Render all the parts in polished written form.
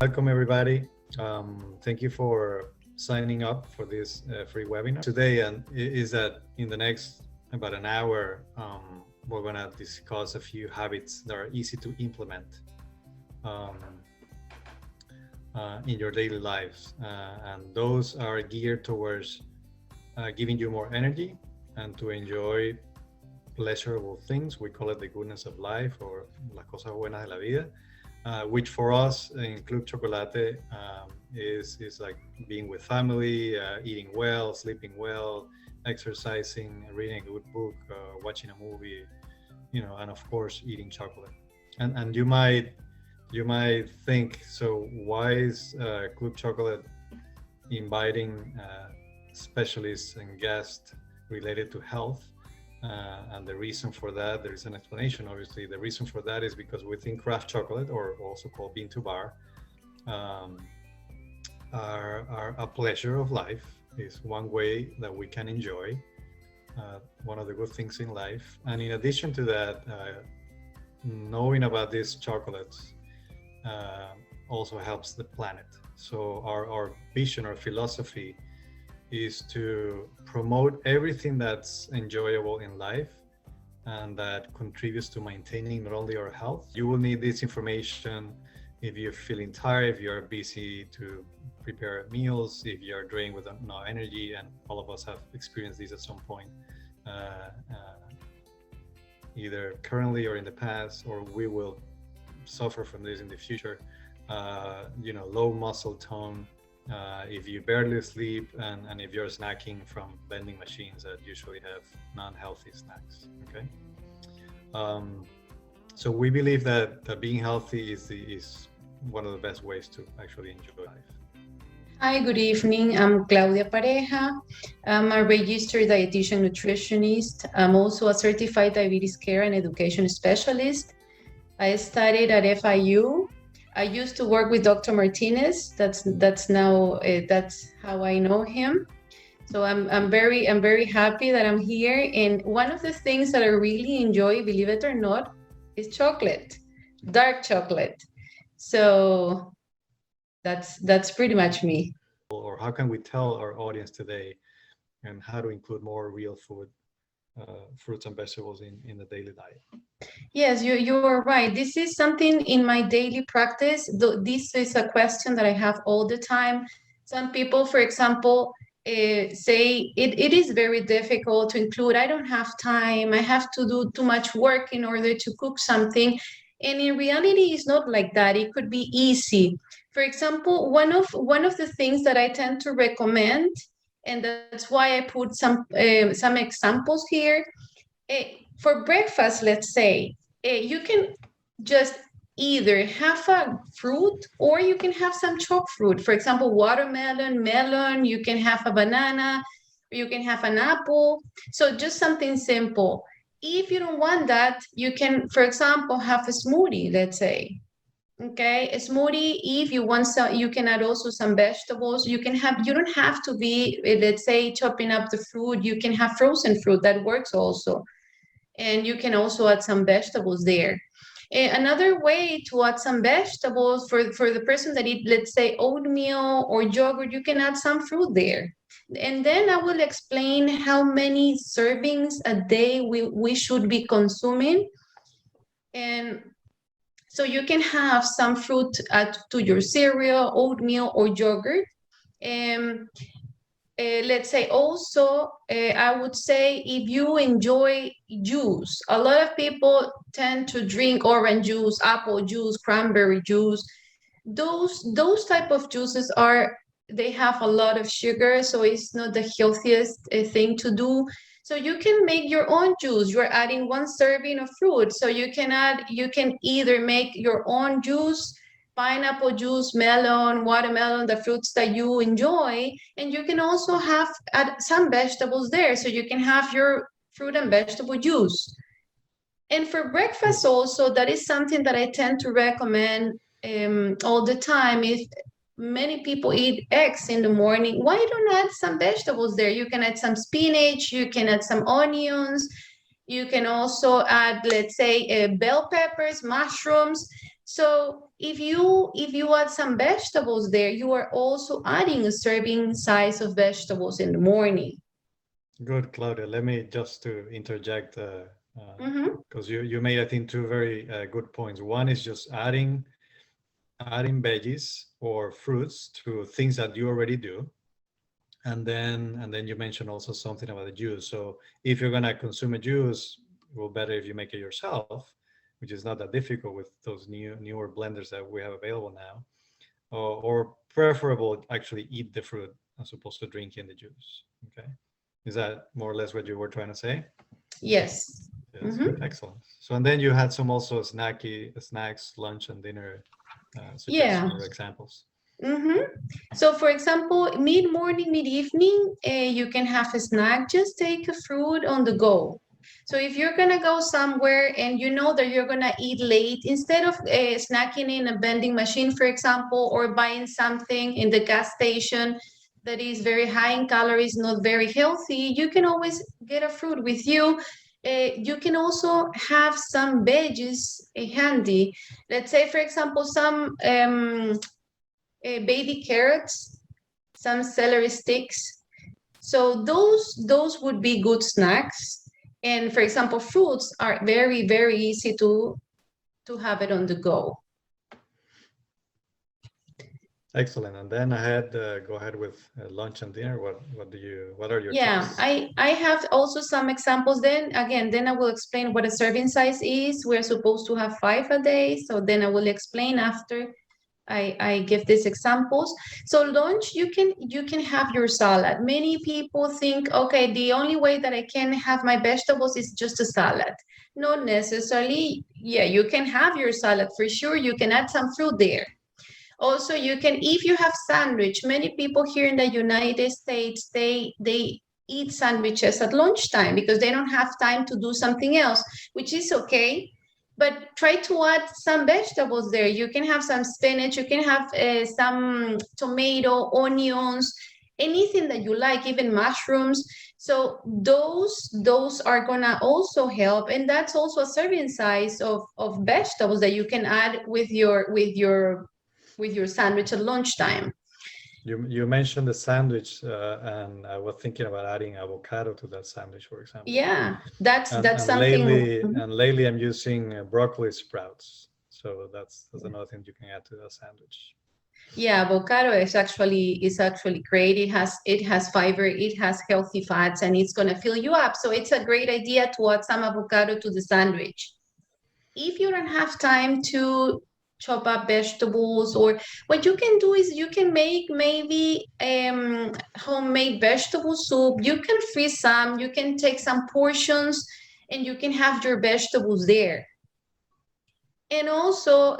Welcome, everybody. Thank you for signing up for this free webinar today. And is that in the next about an hour, we're going to discuss a few habits that are easy to implement um, in your daily lives. And those are geared towards giving you more energy and to enjoy pleasurable things. We call it the goodness of life or las cosas buenas de la vida. Which for us in Club Chocolate is like being with family, eating well, sleeping well, exercising, reading a good book, watching a movie, and of course eating chocolate. And you might think, so why is Club Chocolate inviting specialists and guests related to health? And the reason for that, there is an explanation. Obviously, the reason for that is because we think craft chocolate, or also called bean to bar, are a pleasure of life. Is one way that we can enjoy one of the good things in life. And in addition to that, knowing about these chocolates also helps the planet. So our vision, our philosophy is to promote everything that's enjoyable in life and that contributes to maintaining not only our health. You will need this information if you're feeling tired, if you're busy to prepare meals, if you're drained with no energy, and all of us have experienced this at some point, either currently or in the past, or we will suffer from this in the future. Low muscle tone, if you barely sleep, and if you're snacking from vending machines that usually have non-healthy snacks. Okay, so we believe that being healthy is one of the best ways to actually enjoy life. Hi, good evening. I'm Claudia Pareja. I'm a registered dietitian nutritionist. I'm also a certified diabetes care and education specialist. I studied at FIU. I used to work with Dr. Martinez. That's how I know him. So I'm very happy that I'm here. And one of the things that I really enjoy, believe it or not, is chocolate, dark chocolate. So that's pretty much me. Or how can we tell our audience today and how to include more real food, fruits and vegetables in the daily diet? Yes, you are right. This is something in my daily practice. This is a question that I have all the time. Some people, for example, say it is very difficult to include. I don't have time. I have to do too much work in order to cook something. And in reality, it's not like that. It could be easy. For example, one of the things that I tend to recommend, and that's why I put some examples here. For breakfast, let's say, you can just either have a fruit or you can have some chopped fruit. For example, watermelon, melon, you can have a banana, you can have an apple. So just something simple. If you don't want that, you can, for example, have a smoothie, let's say. Okay, a smoothie, if you want some, you can add also some vegetables. You don't have to be, let's say, chopping up the fruit. You can have frozen fruit, that works also. And you can also add some vegetables there. Another way to add some vegetables for the person that eat, let's say, oatmeal or yogurt, you can add some fruit there. And then I will explain how many servings a day we should be consuming. And so you can have some fruit to your cereal, oatmeal, or yogurt. Let's say also, I would say if you enjoy juice, a lot of people tend to drink orange juice, apple juice, cranberry juice. Those type of juices they have a lot of sugar, so it's not the healthiest thing to do. So you can make your own juice. You're adding one serving of fruit, so you can either make your own juice, pineapple juice, melon, watermelon, the fruits that you enjoy, and you can also add some vegetables there, so you can have your fruit and vegetable juice. And for breakfast also, that is something that I tend to recommend all the time. If many people eat eggs in the morning, why don't add some vegetables there? You can add some spinach, you can add some onions, you can also add, let's say, bell peppers, mushrooms. So if you add some vegetables there, you are also adding a serving size of vegetables in the morning. Good, Claudia. Let me just to interject, Mm-hmm. because you made, I think, two very good points. One is just adding veggies or fruits to things that you already do, and then you mentioned also something about the juice. So if you're gonna consume a juice, well, better if you make it yourself, which is not that difficult with those newer blenders that we have available now, or preferable actually eat the fruit as opposed to drinking the juice. Okay, is that more or less what you were trying to say? Yes. Yes, Mm-hmm. excellent. So and then you had some also snacks, lunch and dinner Yeah. suggestion or examples. Mm-hmm. So, for example, mid-morning, mid-evening, you can have a snack. Just take a fruit on the go. So, if you're gonna go somewhere and you know that you're gonna eat late, instead of snacking in a vending machine, for example, or buying something in the gas station that is very high in calories, not very healthy, you can always get a fruit with you. You can also have some veggies handy. Let's say, for example, some baby carrots, some celery sticks. So those would be good snacks. And for example, fruits are very, very easy to have it on the go. Excellent. And then go ahead with lunch and dinner. What are your Yeah, tips? I have also some examples. Then I will explain what a serving size is. We're supposed to have 5 a day. So then I will explain after I give these examples. So lunch, you can have your salad. Many people think, okay, the only way that I can have my vegetables is just a salad. Not necessarily. Yeah, you can have your salad for sure. You can add some fruit there. Also, you can, if you have sandwich, many people here in the United States, they eat sandwiches at lunchtime because they don't have time to do something else, which is okay. But try to add some vegetables there. You can have some spinach, you can have some tomato, onions, anything that you like, even mushrooms. So those are gonna also help, and that's also a serving size of vegetables that you can add with your sandwich at lunchtime. You mentioned the sandwich, and I was thinking about adding avocado to that sandwich, for example. Yeah, that's And that's and something. lately and lately I'm using broccoli sprouts. So that's another thing you can add to a sandwich. Yeah, avocado is actually great. It has fiber, it has healthy fats, and it's gonna fill you up. So it's a great idea to add some avocado to the sandwich. If you don't have time to chop up vegetables, or what you can do is you can make maybe homemade vegetable soup. You can freeze some, you can take some portions, and you can have your vegetables there. And also,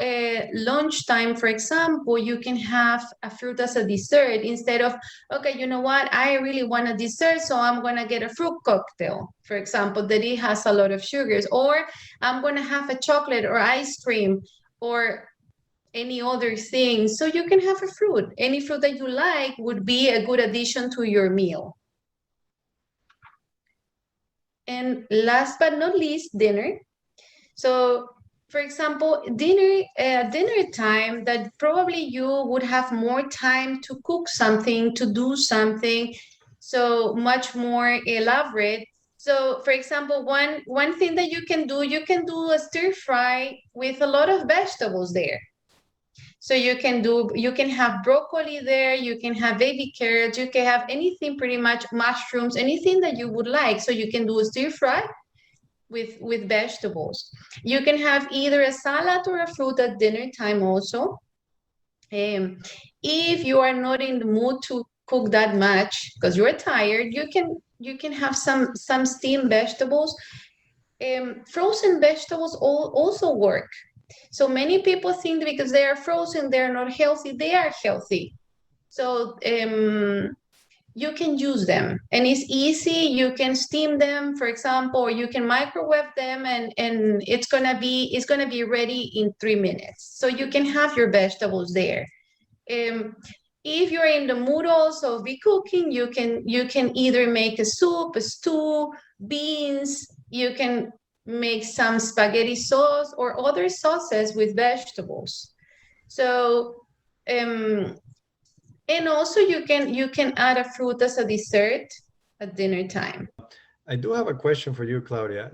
lunchtime, for example, you can have a fruit as a dessert instead of, okay, you know what, I really want a dessert, so I'm going to get a fruit cocktail, for example, that it has a lot of sugars, or I'm going to have a chocolate or ice cream or any other thing. So you can have a fruit. Any fruit that you like would be a good addition to your meal. And last but not least, dinner. So, for example, dinner time that probably you would have more time to cook something, to do something, so much more elaborate. So, for example, one thing that you can do a stir fry with a lot of vegetables there. So you can have broccoli there, you can have baby carrots, you can have anything, pretty much mushrooms, anything that you would like. So you can do a stir fry with vegetables. You can have either a salad or a fruit at dinner time also. If you are not in the mood to cook that much because you're tired, you can have some steamed vegetables. Frozen vegetables also work. So many people think that because they are frozen, they're not healthy. They are healthy. So you can use them, and it's easy. You can steam them, for example, or you can microwave them, and it's gonna be ready in 3 minutes. So you can have your vegetables there. um, if you're in the mood also of be cooking, you can either make a soup, a stew, beans. You can make some spaghetti sauce or other sauces with vegetables. So, and also you can add a fruit as a dessert at dinner time. I do have a question for you, Claudia.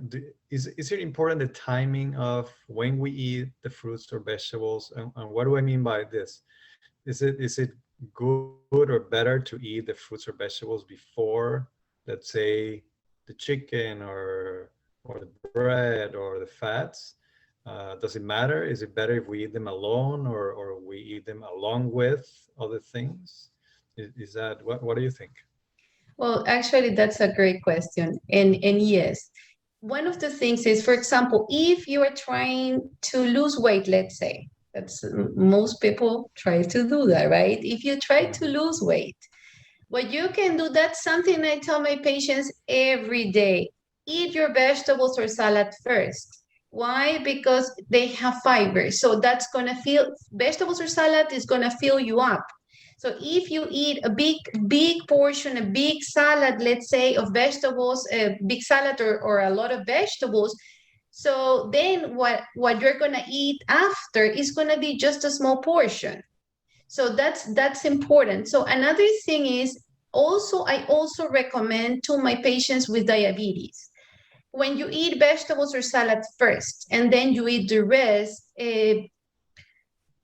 Is it important the timing of when we eat the fruits or vegetables? And what do I mean by this? Is it good or better to eat the fruits or vegetables before, let's say, the chicken or the bread or the fats? Does it matter? Is it better if we eat them alone or we eat them along with other things? Is that what do you think? Well, actually, that's a great question. And yes, one of the things is, for example, if you are trying to lose weight, let's say, that's most people try to do that, right? If you try to Mhm. lose weight, what you can do, that's something I tell my patients every day. Eat your vegetables or salad first. Why? Because they have fiber. So that's going to fill, vegetables or salad is going to fill you up. So if you eat a big portion, a big salad, let's say, of vegetables, a big salad or a lot of vegetables, so then what you're going to eat after is going to be just a small portion. So that's important. So another thing is also, I also recommend to my patients with diabetes, when you eat vegetables or salad first and then you eat the rest,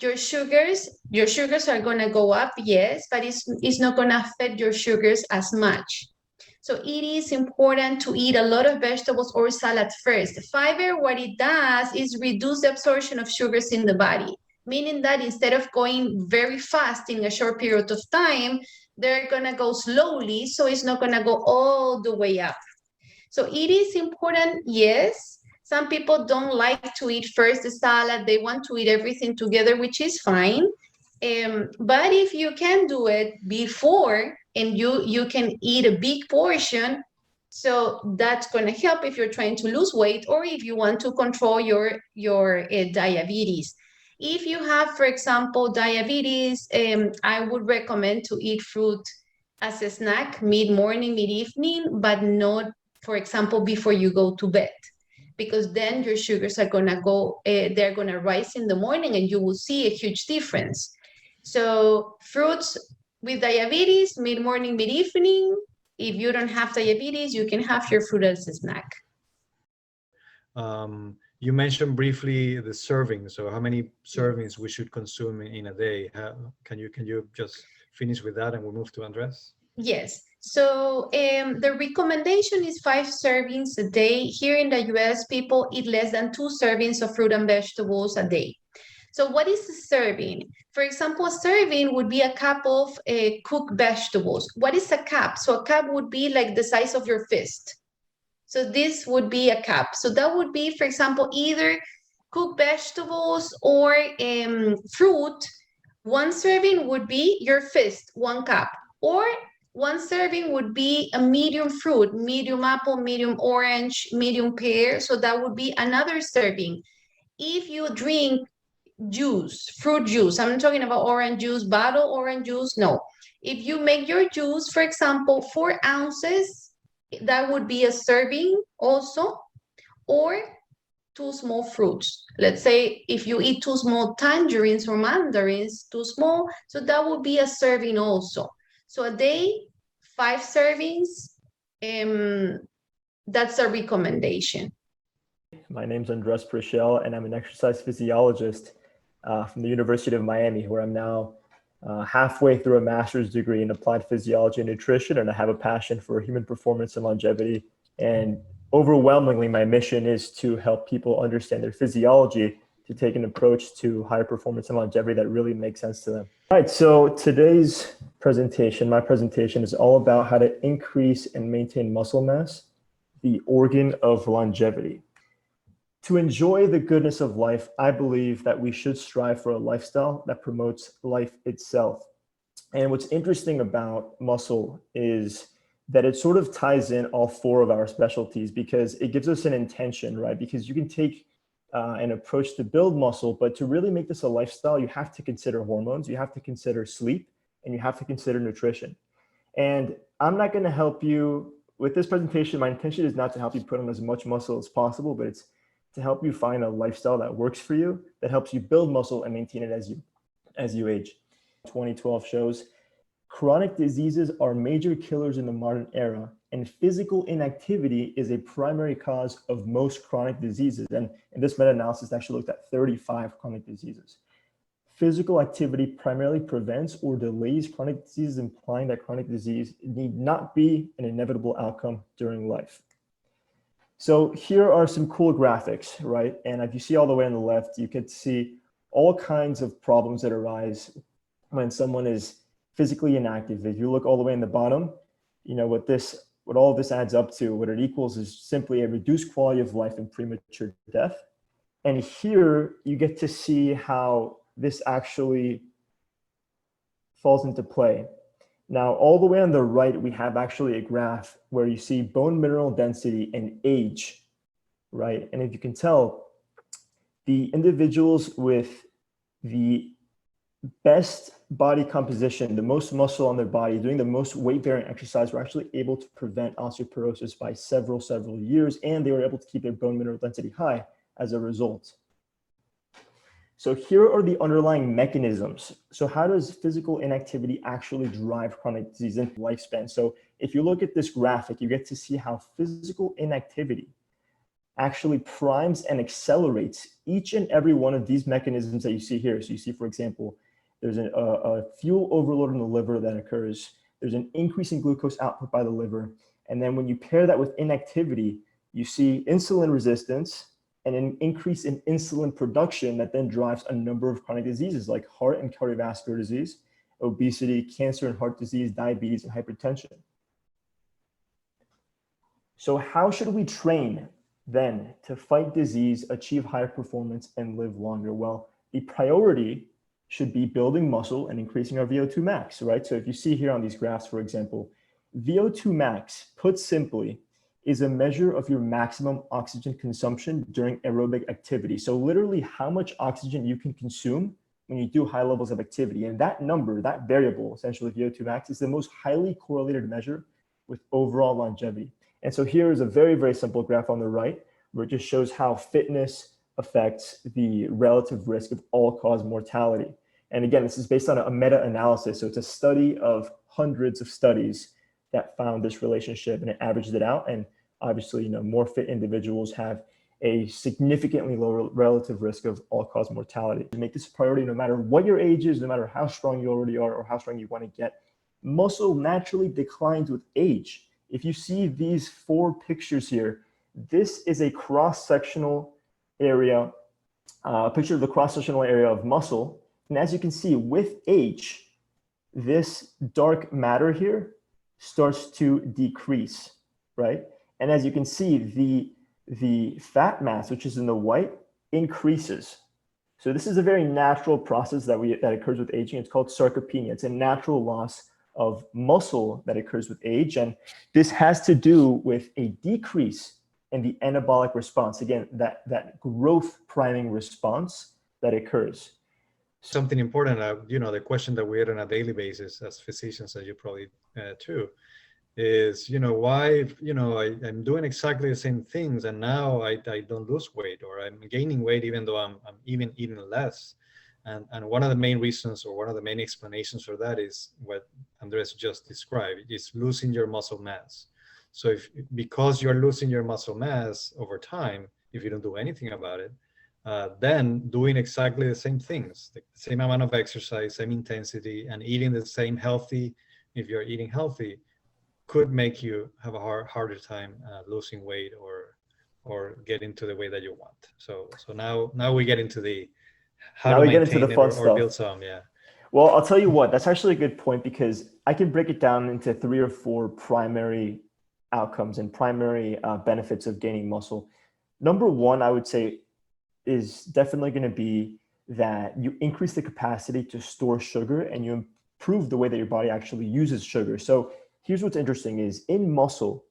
your sugars are going to go up, yes, but it's not going to affect your sugars as much. So it is important to eat a lot of vegetables or salad first. Fiber, what it does is reduce the absorption of sugars in the body, meaning that instead of going very fast in a short period of time, they're going to go slowly, so it's not going to go all the way up. So it is important, yes. Some people don't like to eat first the salad. They want to eat everything together, which is fine. But if you can do it before and you can eat a big portion, so that's going to help if you're trying to lose weight or if you want to control your diabetes. If you have, for example, diabetes, I would recommend to eat fruit as a snack mid-morning, mid-evening, but not, for example, before you go to bed, because then your sugars are gonna go, they're gonna rise in the morning and you will see a huge difference. So fruits with diabetes, mid-morning, mid-evening. If you don't have diabetes, you can have your fruit as a snack. You mentioned briefly the serving. So how many servings we should consume in a day? Can you just finish with that and we move to Andres? Yes. So the recommendation is 5 servings a day. Here in the US, people eat less than 2 servings of fruit and vegetables a day. So what is a serving? For example, a serving would be a cup of cooked vegetables. What is a cup? So a cup would be like the size of your fist. So this would be a cup. So that would be, for example, either cooked vegetables or fruit. One serving would be your fist, 1 cup. Or one serving would be a medium fruit, medium apple, medium orange, medium pear. So that would be another serving. If you drink juice, fruit juice, I'm not talking about orange juice, bottle orange juice, no. If you make your juice, for example, 4 ounces, that would be a serving also, or 2 small fruits. Let's say if you eat 2 small tangerines or mandarins, 2 small, so that would be a serving also. So a day, 5 servings, that's a recommendation. My name's Andres Prichel, and I'm an exercise physiologist from the University of Miami, where I'm now halfway through a master's degree in applied physiology and nutrition, and I have a passion for human performance and longevity. And overwhelmingly, my mission is to help people understand their physiology to take an approach to higher performance and longevity that really makes sense to them. All right, so today's presentation, my presentation, is all about how to increase and maintain muscle mass, the organ of longevity. To enjoy the goodness of life, I believe that we should strive for a lifestyle that promotes life itself. And what's interesting about muscle is that it sort of ties in all 4 of our specialties because it gives us an intention, right? Because you can take an approach to build muscle, but to really make this a lifestyle, you have to consider hormones, you have to consider sleep, and you have to consider nutrition. And I'm not going to help you with this presentation, my intention is not to help you put on as much muscle as possible, but it's to help you find a lifestyle that works for you, that helps you build muscle and maintain it as you age. 2012 shows chronic diseases are major killers in the modern era, and physical inactivity is a primary cause of most chronic diseases. And this meta-analysis actually looked at 35 chronic diseases. Physical activity primarily prevents or delays chronic diseases, implying that chronic disease need not be an inevitable outcome during life. So here are some cool graphics, right? And if you see all the way on the left, you can see all kinds of problems that arise when someone is physically inactive. If you look all the way in the bottom, you know, what all of this adds up to, what it equals is simply a reduced quality of life and premature death. And here you get to see how this actually falls into play. Now, all the way on the right, we have actually a graph where you see bone mineral density and age, right? And if you can tell, the individuals with the best body composition, the most muscle on their body, doing the most weight-bearing exercise, were actually able to prevent osteoporosis by several years, and they were able to keep their bone mineral density high as a result. So here are the underlying mechanisms. So how does physical inactivity actually drive chronic disease and lifespan? So if you look at this graphic, you get to see how physical inactivity actually primes and accelerates each and every one of these mechanisms that you see here. So you see, for example, there's a fuel overload in the liver that occurs. There's an increase in glucose output by the liver. And then when you pair that with inactivity, you see insulin resistance and an increase in insulin production that then drives a number of chronic diseases like heart and cardiovascular disease, obesity, cancer and heart disease, diabetes, and hypertension. So how should we train then to fight disease, achieve higher performance, and live longer? Well, the priority should be building muscle and increasing our VO2 max, right? So if you see here on these graphs, for example, VO2 max, put simply, is a measure of your maximum oxygen consumption during aerobic activity. So literally how much oxygen you can consume when you do high levels of activity. And that number, that variable, essentially VO2 max, is the most highly correlated measure with overall longevity. And so here is a very simple graph on the right, where it just shows how fitness affects the relative risk of all-cause mortality. And again, this is based on a meta-analysis. So it's a study of hundreds of studies that found this relationship, and it averaged it out. And obviously, you know, more fit individuals have a significantly lower relative risk of all-cause mortality. To make this a priority, no matter what your age is, no matter how strong you already are or how strong you want to get, muscle naturally declines with age. If you see these 4 pictures here, this is a cross-sectional area, a picture of the cross-sectional area of muscle. And as you can see, with age, this dark matter here starts to decrease, right? And as you can see, the fat mass, which is in the white, increases. So this is a very natural process that occurs with aging. It's called sarcopenia. It's a natural loss of muscle that occurs with age. And this has to do with a decrease in the anabolic response. Again, that growth priming response that occurs. Something important, you know, the question that we get on a daily basis as physicians, as you probably too, is, you know, why, you know, I'm doing exactly the same things and now I don't lose weight, or I'm gaining weight even though I'm even eating less. And one of the main reasons, or one of the main explanations for that, is what Andres just described, is losing your muscle mass. So because you're losing your muscle mass over time, if you don't do anything about it, then doing exactly the same things, the same amount of exercise, same intensity, and eating the same healthy, if you're eating healthy, could make you have a harder time losing weight or get into the way that you want. So now we get into the how to maintain it or build some, yeah. Well, I'll tell you what, that's actually a good point, because I can break it down into 3 or 4 primary outcomes and primary benefits of gaining muscle. Number 1, I would say, is definitely going to be that you increase the capacity to store sugar and you improve the way that your body actually uses sugar. So here's what's interesting is in muscle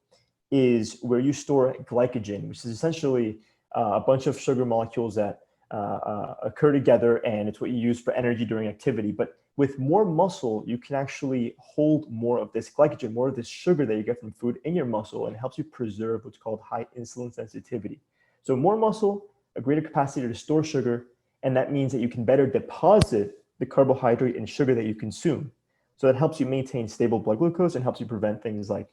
is where you store glycogen, which is essentially a bunch of sugar molecules that occur together, and it's what you use for energy during activity. But with more muscle, you can actually hold more of this glycogen, more of this sugar that you get from food in your muscle, and it helps you preserve what's called high insulin sensitivity. So more muscle, a greater capacity to store sugar, and that means that you can better deposit the carbohydrate and sugar that you consume. So that helps you maintain stable blood glucose and helps you prevent things like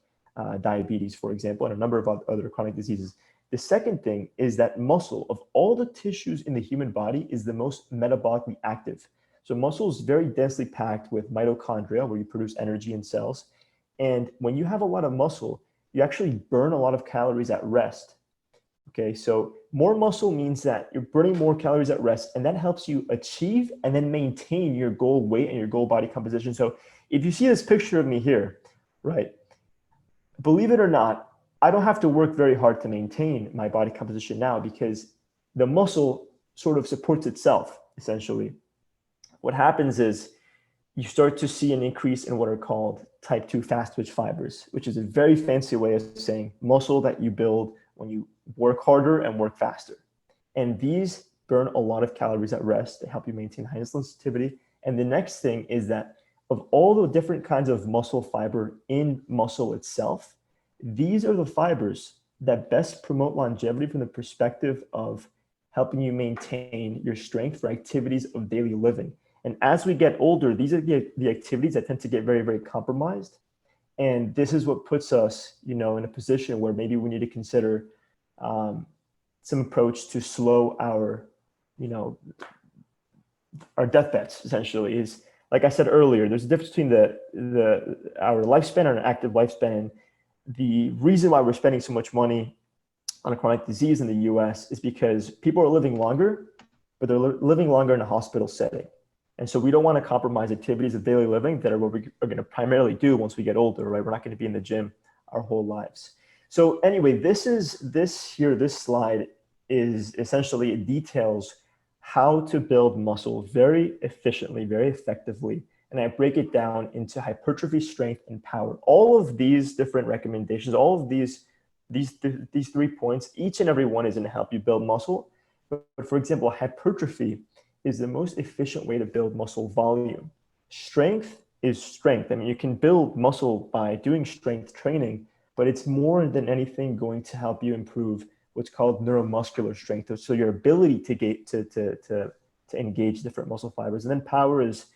diabetes, for example, and a number of other chronic diseases. The second thing is that muscle, of all the tissues in the human body, is the most metabolically active. So muscle is very densely packed with mitochondria, where you produce energy in cells. And when you have a lot of muscle, you actually burn a lot of calories at rest. Okay, so more muscle means that you're burning more calories at rest, and that helps you achieve and then maintain your goal weight and your goal body composition. So if you see this picture of me here, right, believe it or not, I don't have to work very hard to maintain my body composition now because the muscle sort of supports itself, essentially. What happens is you start to see an increase in what are called type 2 fast twitch fibers, which is a very fancy way of saying muscle that you build when you work harder and work faster. And these burn a lot of calories at rest. They help you maintain high insulin sensitivity. And the next thing is that of all the different kinds of muscle fiber in muscle itself, these are the fibers that best promote longevity from the perspective of helping you maintain your strength for activities of daily living. And as we get older, these are the activities that tend to get very, very compromised. And this is what puts us, in a position where maybe we need to consider some approach to slow our deathbeds. Essentially, is like I said earlier, there's a difference between our lifespan and our active lifespan. The reason why we're spending so much money on a chronic disease in the U.S. is because people are living longer, but they're living longer in a hospital setting. And so we don't want to compromise activities of daily living that are what we are going to primarily do once we get older, right? We're not going to be in the gym our whole lives. So anyway, this slide is essentially, it details how to build muscle very efficiently, very effectively. And I break it down into hypertrophy, strength, and power. All of these different recommendations, all of these 3 points, each and every one is going to help you build muscle. But for example, hypertrophy is the most efficient way to build muscle volume. Strength is strength. I mean, you can build muscle by doing strength training, but it's more than anything going to help you improve what's called neuromuscular strength. So your ability to engage different muscle fibers. And then power is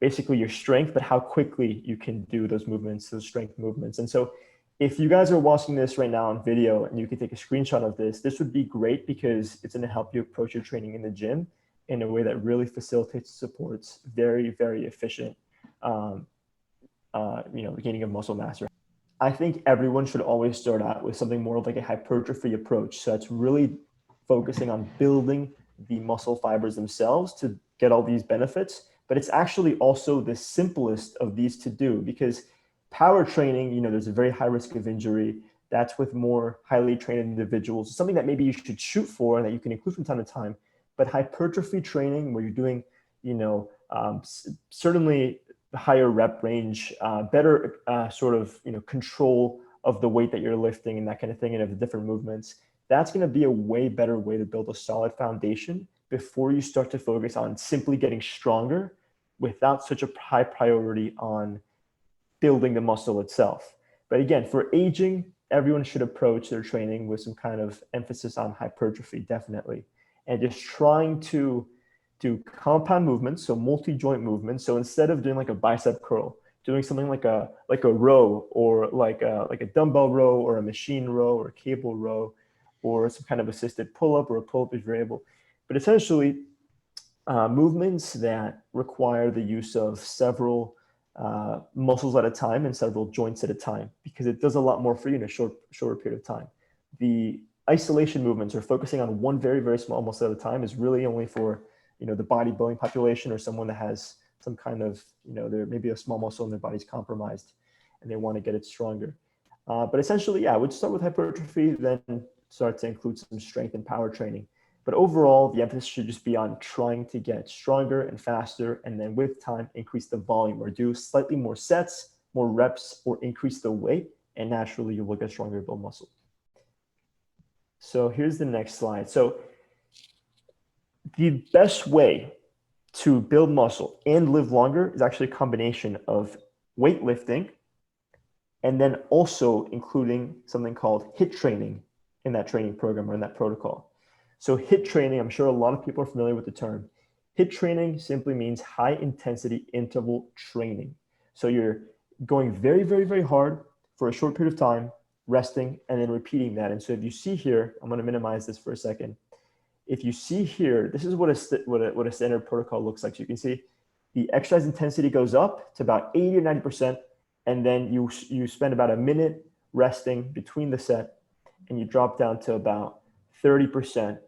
basically your strength, but how quickly you can do those movements, those strength movements. And so if you guys are watching this right now on video and you can take a screenshot of this would be great because it's going to help you approach your training in the gym in a way that really facilitates, supports very, very efficient, gaining of muscle mass. I think everyone should always start out with something more of like a hypertrophy approach. So it's really focusing on building the muscle fibers themselves to get all these benefits. But it's actually also the simplest of these to do because power training, there's a very high risk of injury. That's with more highly trained individuals. It's something that maybe you should shoot for and that you can include from time to time. But hypertrophy training, where you're doing, certainly higher rep range, better control of the weight that you're lifting and that kind of thing, and of the different movements, that's going to be a way better way to build a solid foundation before you start to focus on simply getting stronger without such a high priority on building the muscle itself. But again, for aging, everyone should approach their training with some kind of emphasis on hypertrophy, definitely. And just trying to do compound movements, so multi-joint movements. So instead of doing like a bicep curl, doing something like a row or like a dumbbell row or a machine row or a cable row or some kind of assisted pull-up or a pull-up is variable. But essentially movements that require the use of several muscles at a time and several joints at a time, because it does a lot more for you in a shorter period of time. The isolation movements or focusing on one very, very small muscle at a time is really only for, the bodybuilding population or someone that has some kind of, there maybe a small muscle in their body's compromised and they want to get it stronger. But essentially, I would start with hypertrophy, then start to include some strength and power training. But overall, the emphasis should just be on trying to get stronger and faster, and then with time, increase the volume or do slightly more sets, more reps, or increase the weight, and naturally you will get stronger, build muscle. So here's the next slide. So the best way to build muscle and live longer is actually a combination of weightlifting and then also including something called HIIT training in that training program or in that protocol. So HIIT training, I'm sure a lot of people are familiar with the term. HIIT training simply means high intensity interval training. So you're going very, very, very hard for a short period of time, resting, and then repeating that. And so if you see here, I'm going to minimize this for a second. If you see here, this is what a standard protocol looks like. So you can see the exercise intensity goes up to about 80 or 90%, and then you spend about a minute resting between the set, and you drop down to about 30%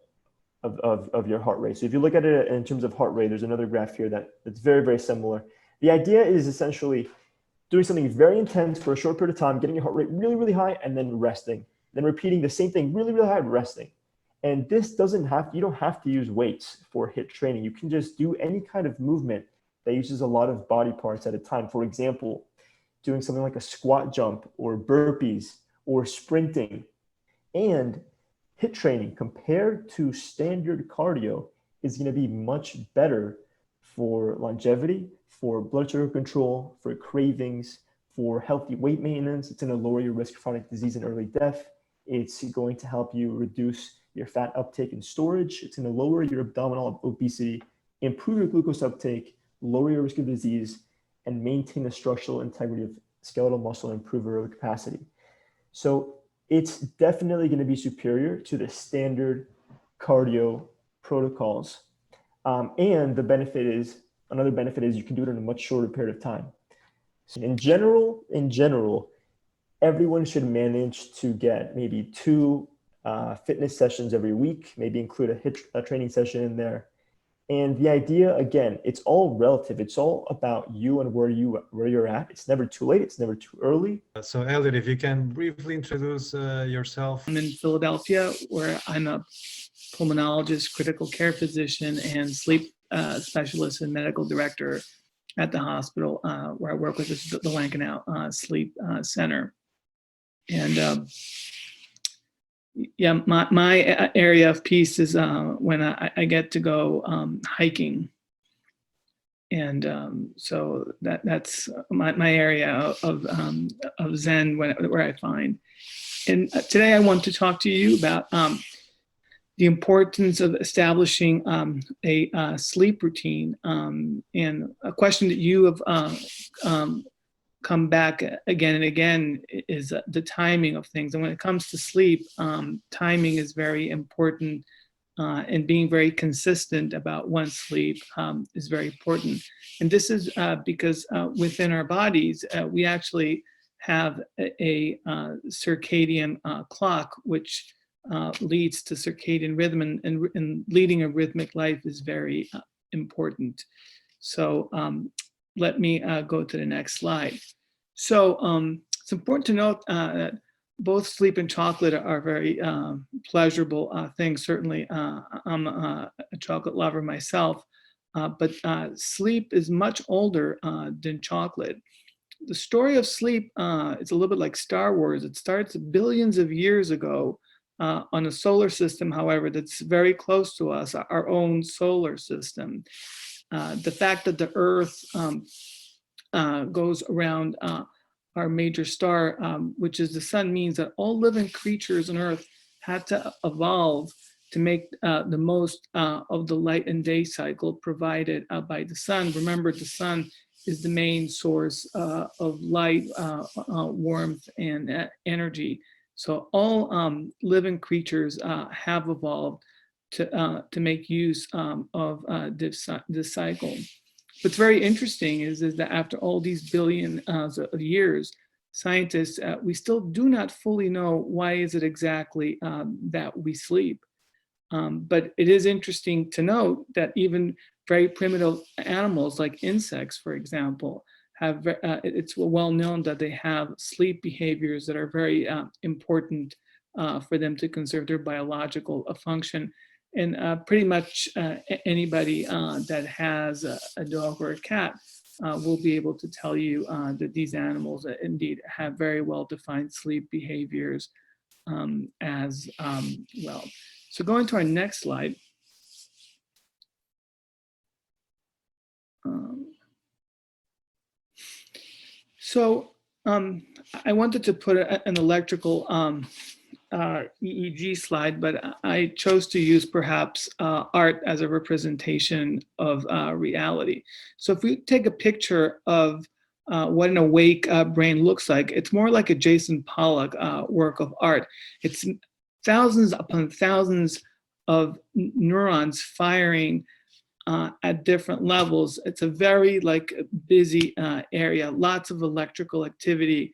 of your heart rate. So if you look at it in terms of heart rate, there's another graph here that's very, very similar. The idea is essentially doing something very intense for a short period of time, getting your heart rate really, really high, and then resting. Then repeating the same thing really, really high, resting. And this you don't have to use weights for HIIT training. You can just do any kind of movement that uses a lot of body parts at a time. For example, doing something like a squat jump or burpees or sprinting. And HIIT training compared to standard cardio is going to be much better for longevity, for blood sugar control, for cravings, for healthy weight maintenance. It's going to lower your risk of chronic disease and early death. It's going to help you reduce your fat uptake and storage. It's going to lower your abdominal obesity, improve your glucose uptake, lower your risk of disease, and maintain the structural integrity of skeletal muscle and improve aerobic capacity. So it's definitely going to be superior to the standard cardio protocols. And another benefit is you can do it in a much shorter period of time. So in general, everyone should manage to get maybe 2 fitness sessions every week, maybe include a HIIT training session in there. And the idea, again, it's all relative. It's all about you and where you're at. It's never too late. It's never too early. So Elliot, if you can briefly introduce yourself. I'm in Philadelphia, where I'm a pulmonologist, critical care physician, and sleep specialist and medical director at the hospital where I work with the Lankenau Sleep Center. And yeah, my area of peace is when I get to go hiking. And so that's my area of Zen where I find. And today I want to talk to you about the importance of establishing a sleep routine. And a question that you have come back again and again is the timing of things. And when it comes to sleep, timing is very important. And being very consistent about when sleep is very important. And this is because within our bodies, we actually have a circadian clock, which leads to circadian rhythm, and leading a rhythmic life is very important. So let me go to the next slide. So it's important to note that both sleep and chocolate are very pleasurable things. Certainly, I'm a chocolate lover myself, but sleep is much older than chocolate. The story of sleep is a little bit like Star Wars. It starts billions of years ago on a solar system, however, that's very close to us, our own solar system. The fact that the Earth goes around our major star, which is the sun, means that all living creatures on Earth had to evolve to make the most of the light and day cycle provided by the sun. Remember, the sun is the main source of light, warmth, and energy. So all living creatures have evolved to make use of this cycle. What's very interesting is that after all these billions of years, scientists, we still do not fully know why is it exactly that we sleep. But it is interesting to note that even very primitive animals like insects, for example, have, it's well known that they have sleep behaviors that are very important for them to conserve their biological function. And pretty much anybody that has a dog or a cat will be able to tell you that these animals indeed have very well-defined sleep behaviors as well. So going to our next slide. So I wanted to put an electrical EEG slide, but I chose to use perhaps art as a representation of reality. So if we take a picture of what an awake brain looks like, it's more like a Jason Pollock work of art. It's thousands upon thousands of neurons firing at different levels. It's a very busy area, lots of electrical activity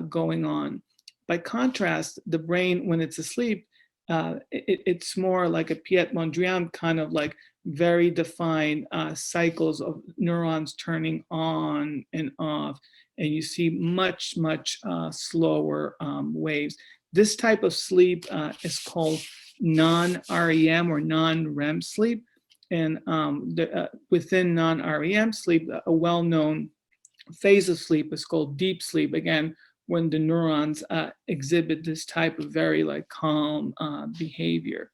going on. By contrast, the brain, when it's asleep, it's more like a Piet Mondrian kind of very defined cycles of neurons turning on and off, and you see much slower waves. This type of sleep is called non-REM or non-REM sleep. And within non-REM sleep, a well-known phase of sleep is called deep sleep. Again, when the neurons exhibit this type of very calm behavior.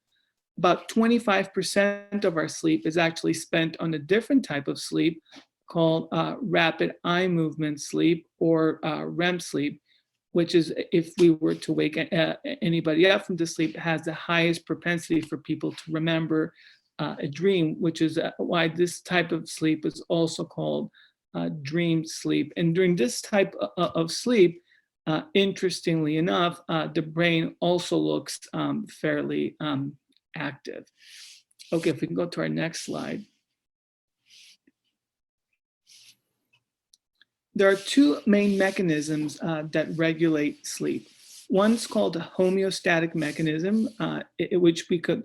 About 25% of our sleep is actually spent on a different type of sleep called rapid eye movement sleep, or REM sleep, which is, if we were to wake anybody up from the sleep, has the highest propensity for people to remember a dream, which is why this type of sleep is also called dream sleep. And during this type of sleep, interestingly enough, the brain also looks fairly active. Okay, if we can go to our next slide. There are two main mechanisms that regulate sleep. One's called a homeostatic mechanism, which we could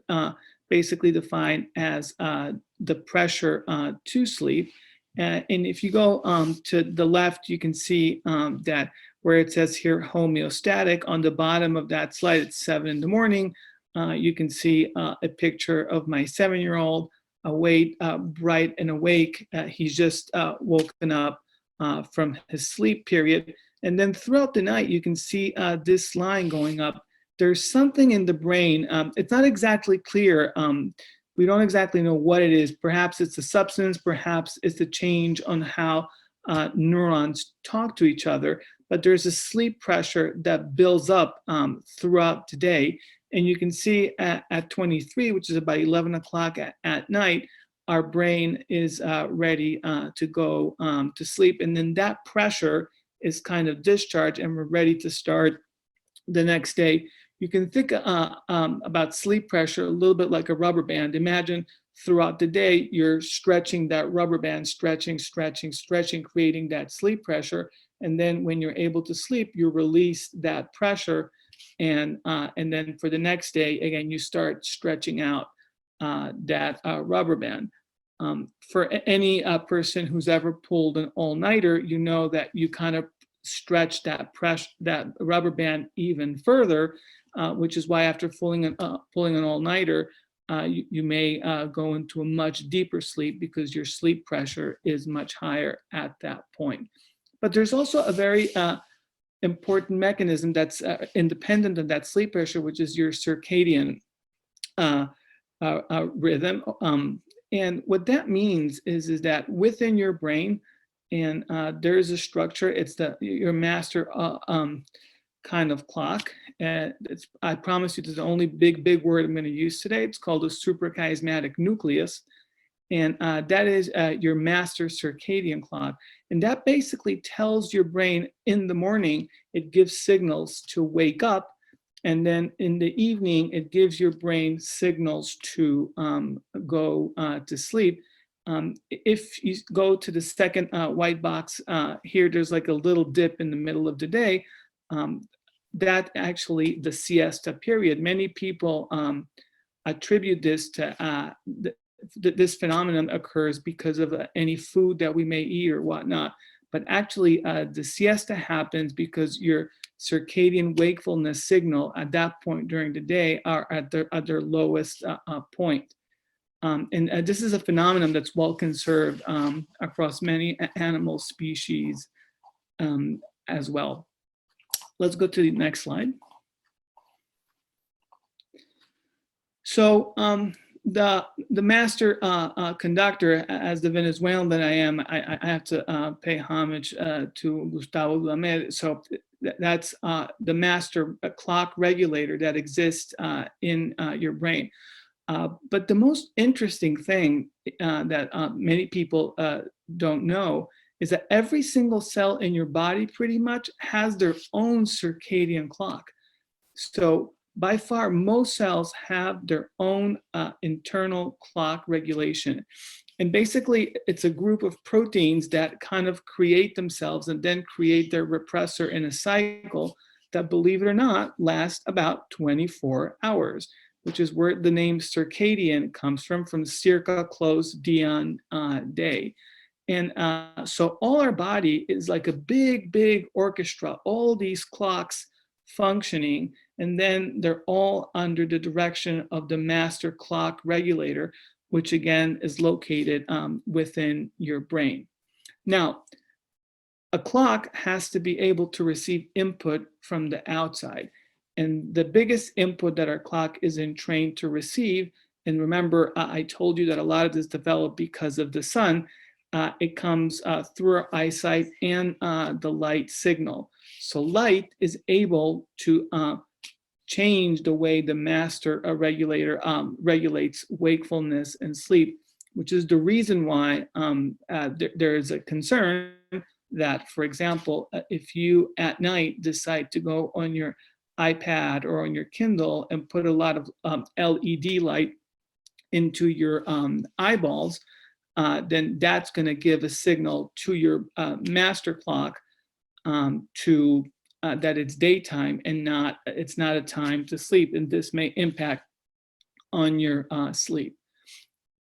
basically define as the pressure to sleep. And if you go to the left, you can see that where it says here homeostatic, on the bottom of that slide, it's 7 in the morning. You can see a picture of my 7-year-old, awake, bright and awake. He's just woken up from his sleep period. And then throughout the night, you can see this line going up. There's something in the brain. It's not exactly clear. We don't exactly know what it is. Perhaps it's a substance, perhaps it's a change on how neurons talk to each other, but there's a sleep pressure that builds up throughout the day. And you can see at 23, which is about 11 o'clock at night, our brain is ready to go to sleep. And then that pressure is kind of discharged and we're ready to start the next day. You can think about sleep pressure a little bit like a rubber band. Imagine throughout the day, you're stretching that rubber band, stretching, creating that sleep pressure. And then when you're able to sleep, you release that pressure. And then for the next day, again, you start stretching out that rubber band. For any person who's ever pulled an all-nighter, you know that you kind of stretch that rubber band even further, which is why after pulling an all-nighter, you may go into a much deeper sleep because your sleep pressure is much higher at that point. But there's also a very important mechanism that's independent of that sleep pressure, which is your circadian rhythm. And what that means is that within your brain, and there's a structure, it's your master kind of clock. And I promise you, there's the only big word I'm going to use today. It's called a suprachiasmatic nucleus. And that is your master circadian clock. And that basically tells your brain in the morning, it gives signals to wake up. And then in the evening, it gives your brain signals to go to sleep. If you go to the second white box here, there's like a little dip in the middle of the day. That actually the siesta period. Many people attribute this to this phenomenon occurs because of any food that we may eat or whatnot. But actually, the siesta happens because your circadian wakefulness signal at that point during the day are at their lowest point. And this is a phenomenon that's well conserved across many animal species as well. Let's go to the next slide. So the master conductor, as the Venezuelan that I am, I have to pay homage to Gustavo Dudamel. So that's the master clock regulator that exists in your brain. But the most interesting thing that many people don't know is that every single cell in your body pretty much has their own circadian clock. So by far, most cells have their own internal clock regulation. And basically, it's a group of proteins that kind of create themselves and then create their repressor in a cycle that, believe it or not, lasts about 24 hours, which is where the name circadian comes from circa, close, dian, day. And so all our body is like a big, big orchestra, all these clocks functioning, and then they're all under the direction of the master clock regulator, which again is located within your brain. Now, a clock has to be able to receive input from the outside. And the biggest input that our clock is trained to receive, and remember, I told you that a lot of this developed because of the sun, it comes through our eyesight and the light signal. So light is able to change the way the master regulator regulates wakefulness and sleep, which is the reason why there is a concern that, for example, if you at night decide to go on your iPad or on your Kindle and put a lot of LED light into your eyeballs, then that's going to give a signal to your master clock to that it's daytime and it's not a time to sleep, and this may impact on your sleep.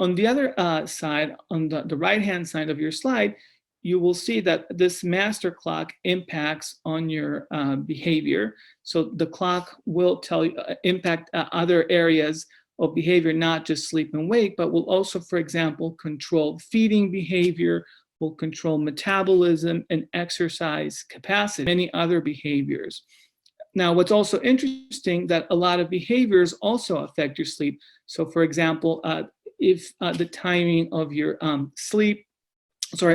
On the other side, on the right-hand side of your slide, you will see that this master clock impacts on your behavior. So the clock will tell you impact other areas of behavior, not just sleep and wake, but will also, for example, control feeding behavior, will control metabolism and exercise capacity, many other behaviors. Now, what's also interesting that a lot of behaviors also affect your sleep. So for example, if the timing of your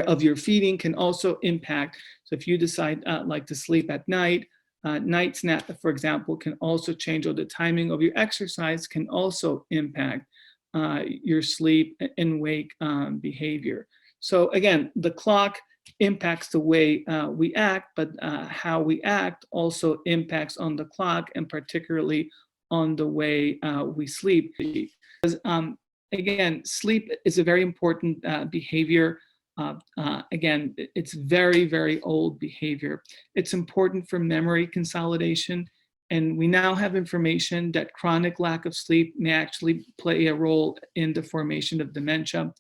of your feeding can also impact. So if you decide like to sleep at night, night nap, for example, can also change, or the timing of your exercise can also impact your sleep and wake behavior. So again, the clock impacts the way we act, but how we act also impacts on the clock, and particularly on the way we sleep. Because again, sleep is a very important behavior. Again, it's very, very old behavior. It's important for memory consolidation. And we now have information that chronic lack of sleep may actually play a role in the formation of dementia.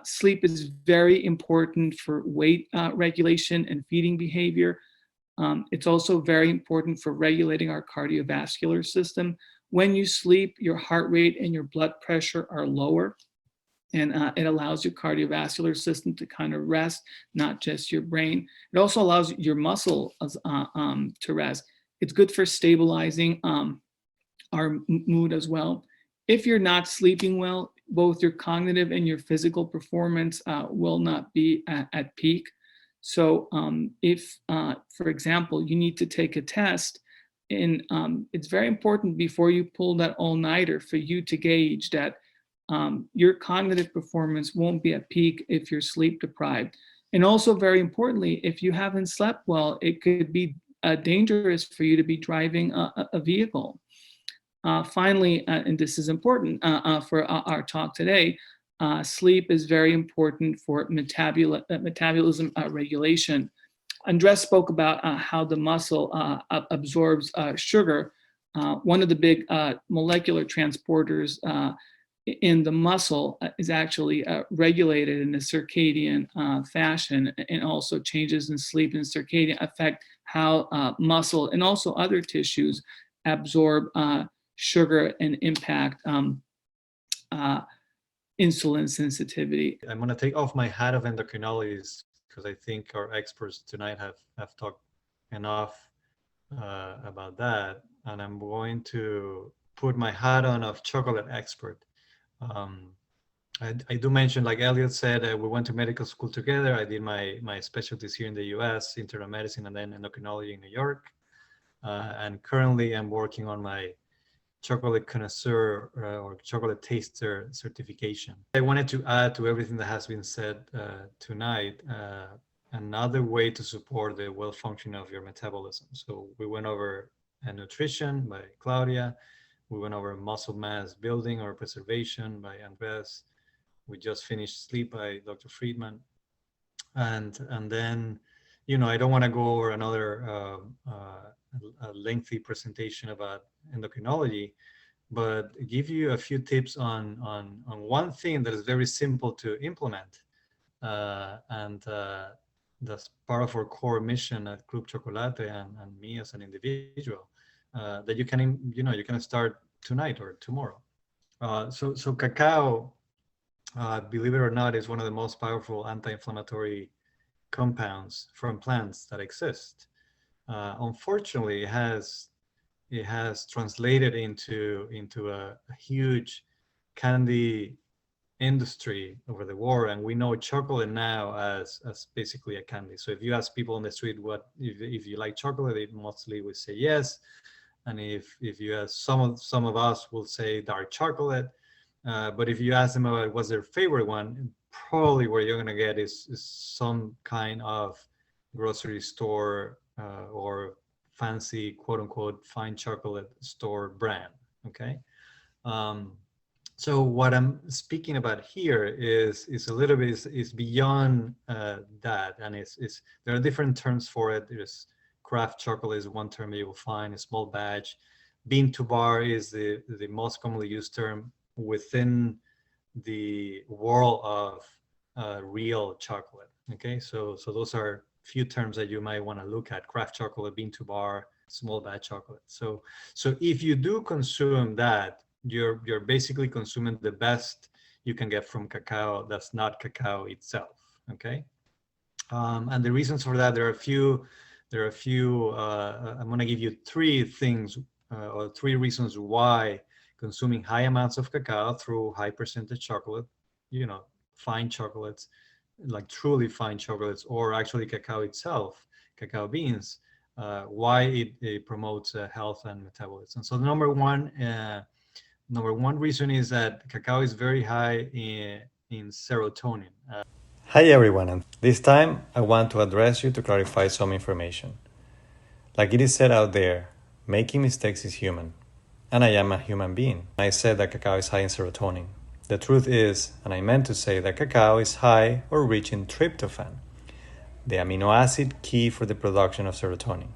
Sleep is very important for weight regulation and feeding behavior. It's also very important for regulating our cardiovascular system. When you sleep, your heart rate and your blood pressure are lower, and it allows your cardiovascular system to kind of rest, not just your brain. It also allows your muscles to rest. It's good for stabilizing our mood as well. If you're not sleeping well, both your cognitive and your physical performance will not be at peak. So if, for example, you need to take a test, and it's very important before you pull that all-nighter for you to gauge that your cognitive performance won't be at peak if you're sleep deprived. And also very importantly, if you haven't slept well, it could be dangerous for you to be driving a vehicle. Finally, and this is important for our talk today, sleep is very important for metabolism regulation. Andres spoke about how the muscle absorbs sugar. One of the big molecular transporters in the muscle is actually regulated in a circadian fashion, and also changes in sleep and circadian affect how muscle and also other tissues absorb sugar and impact insulin sensitivity. I'm going to take off my hat of endocrinologists because I think our experts tonight have talked enough about that. And I'm going to put my hat on of chocolate expert. I do mention, like Elliot said, we went to medical school together. I did my specialties here in the US, internal medicine, and then endocrinology in New York. And currently I'm working on my chocolate connoisseur or chocolate taster certification. I wanted to add to everything that has been said tonight, another way to support the well functioning of your metabolism. So we went over nutrition by Claudia. We went over muscle mass building or preservation by Andres. We just finished sleep by Dr. Friedman. And then, I don't want to go over another a lengthy presentation about endocrinology, but give you a few tips on one thing that is very simple to implement, and that's part of our core mission at Club Chocolate and me as an individual, that you can start tonight or tomorrow. So cacao, believe it or not, is one of the most powerful anti-inflammatory compounds from plants that exist. Unfortunately, it has translated into a huge candy industry over the world, and we know chocolate now as basically a candy. So if you ask people on the street what if you like chocolate, they mostly would say yes. And if you ask some of us will say dark chocolate. But if you ask them about what's their favorite one, probably what you're gonna get is some kind of grocery store or fancy quote unquote fine chocolate store brand. Okay. So what I'm speaking about here is a little bit is beyond that, and it's there are different terms for it. There's craft chocolate is one term you will find, a small batch. Bean to bar is the most commonly used term within the world of real chocolate. Okay, so those are few terms that you might want to look at: craft chocolate, bean to bar, small batch chocolate. So if you do consume that, you're basically consuming the best you can get from cacao that's not cacao itself. Okay, and the reasons for that, there are a few. I'm going to give you three things or three reasons why consuming high amounts of cacao through high percentage chocolate, fine chocolates, like truly fine chocolates, or actually cacao itself, cacao beans, why it promotes health and metabolism. So the number one reason is that cacao is very high in serotonin. Hi everyone, and this time I want to address you to clarify some information. Like it is said out there, making mistakes is human, and I am a human being. I said that cacao is high in serotonin. The truth is, and I meant to say that cacao is high or rich in tryptophan, the amino acid key for the production of serotonin.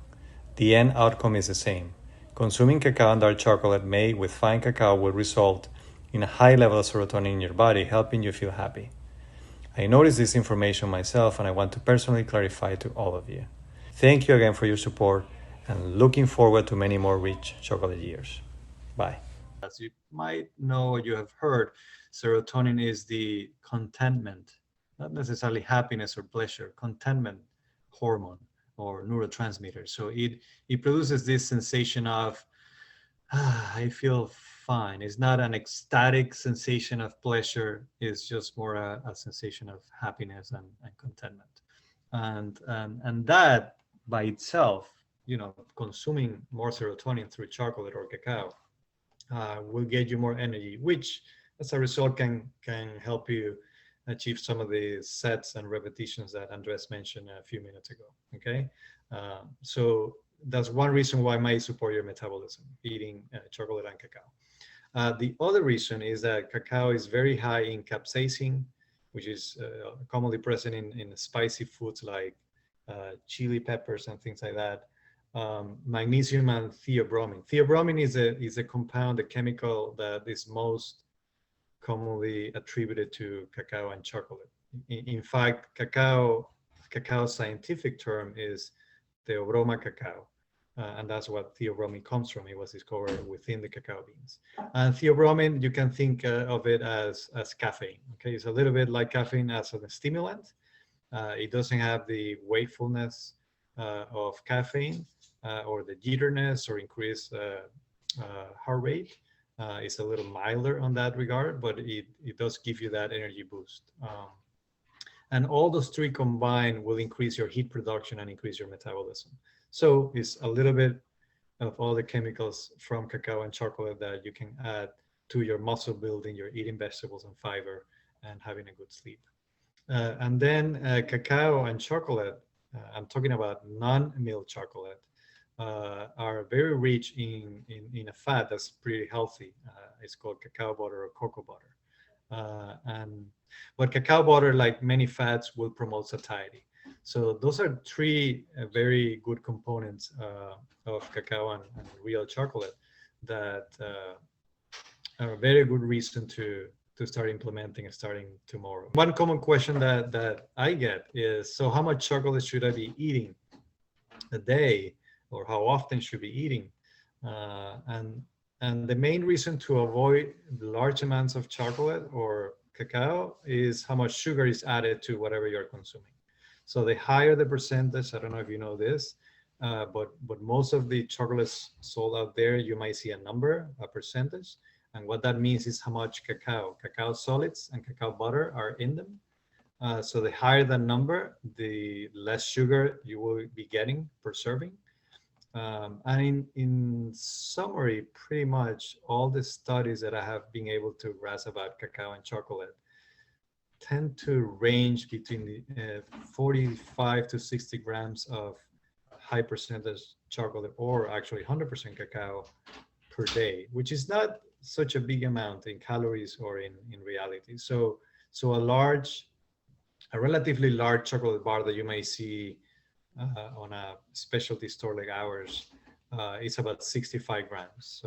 The end outcome is the same. Consuming cacao and dark chocolate made with fine cacao will result in a high level of serotonin in your body, helping you feel happy. I noticed this information myself, and I want to personally clarify to all of you. Thank you again for your support, and looking forward to many more rich chocolate years. Bye. As you might know or you have heard, serotonin is the contentment, not necessarily happiness or pleasure, contentment hormone or neurotransmitter. So it produces this sensation of, I feel fine. It's not an ecstatic sensation of pleasure. It's just more a sensation of happiness and contentment. And that by itself, consuming more serotonin through chocolate or cacao will get you more energy, which as a result can help you achieve some of the sets and repetitions that Andres mentioned a few minutes ago. Okay, so that's one reason why I might support your metabolism, eating chocolate and cacao. The other reason is that cacao is very high in capsaicin, which is commonly present in spicy foods like chili peppers and things like that. Magnesium and theobromine. Theobromine is a compound, a chemical that is most commonly attributed to cacao and chocolate. In fact, cacao's scientific term is Theobroma cacao, and that's what theobromine comes from. It was discovered within the cacao beans. And theobromine, you can think of it as caffeine. Okay, it's a little bit like caffeine as a stimulant. It doesn't have the wakefulness of caffeine or the jitteriness or increased heart rate, It's a little milder on that regard, but it does give you that energy boost. And all those three combined will increase your heat production and increase your metabolism. So it's a little bit of all the chemicals from cacao and chocolate that you can add to your muscle building, your eating vegetables and fiber, and having a good sleep. And then cacao and chocolate, I'm talking about non-milk chocolate, are very rich in a fat that's pretty healthy. It's called cacao butter or cocoa butter. But cacao butter, like many fats, will promote satiety. So those are three very good components of cacao and real chocolate that are a very good reason to start implementing starting tomorrow. One common question that I get is, so how much chocolate should I be eating a day, or how often should I be eating? And the main reason to avoid large amounts of chocolate or cacao is how much sugar is added to whatever you're consuming. So the higher the percentage, I don't know if you know this, but most of the chocolates sold out there, you might see a number, a percentage. And what that means is how much cacao solids and cacao butter are in them. So the higher the number, the less sugar you will be getting per serving. And in summary, pretty much all the studies that I have been able to grasp about cacao and chocolate tend to range between 45 to 60 grams of high percentage chocolate, or actually 100% cacao per day, which is not such a big amount in calories or in reality. So a relatively large chocolate bar that you may see on a specialty store like ours, it's about 65 grams.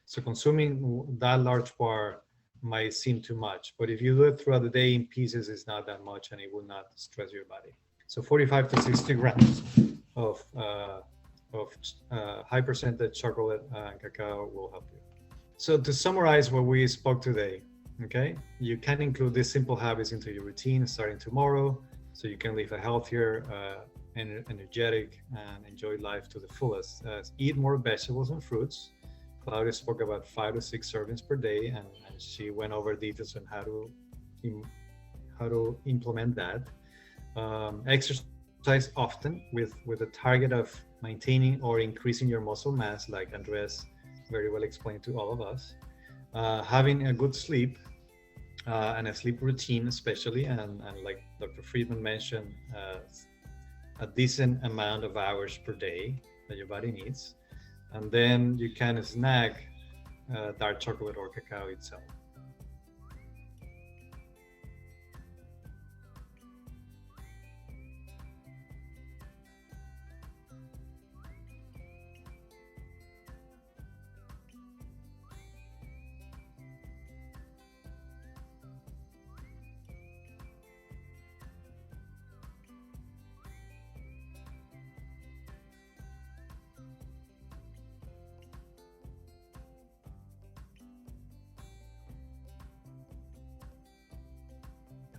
So consuming that large bar might seem too much, but if you do it throughout the day in pieces, it's not that much and it will not stress your body. So 45 to 60 grams of high percentage chocolate and cacao will help you. So to summarize what we spoke today, okay, you can include these simple habits into your routine starting tomorrow, so you can live a healthier, energetic, and enjoy life to the fullest. Eat more vegetables and fruits. Claudia spoke about 5 to 6 servings per day, and she went over details on how to implement that. Exercise often with a target of maintaining or increasing your muscle mass, like Andres very well explained to all of us. Having a good sleep and a sleep routine especially, and like Dr. Friedman mentioned, a decent amount of hours per day that your body needs. And then you can snack dark chocolate or cacao itself.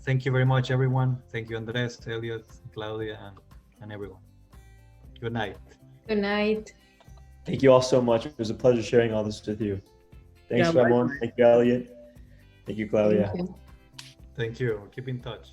Thank you very much, everyone. Thank you, Andres, Elliot, Claudia, and everyone. Good night. Good night. Thank you all so much. It was a pleasure sharing all this with you. Thanks, Yeah, Ramon. Thank you, Elliot. Thank you, Claudia. Thank you. Thank you. Keep in touch.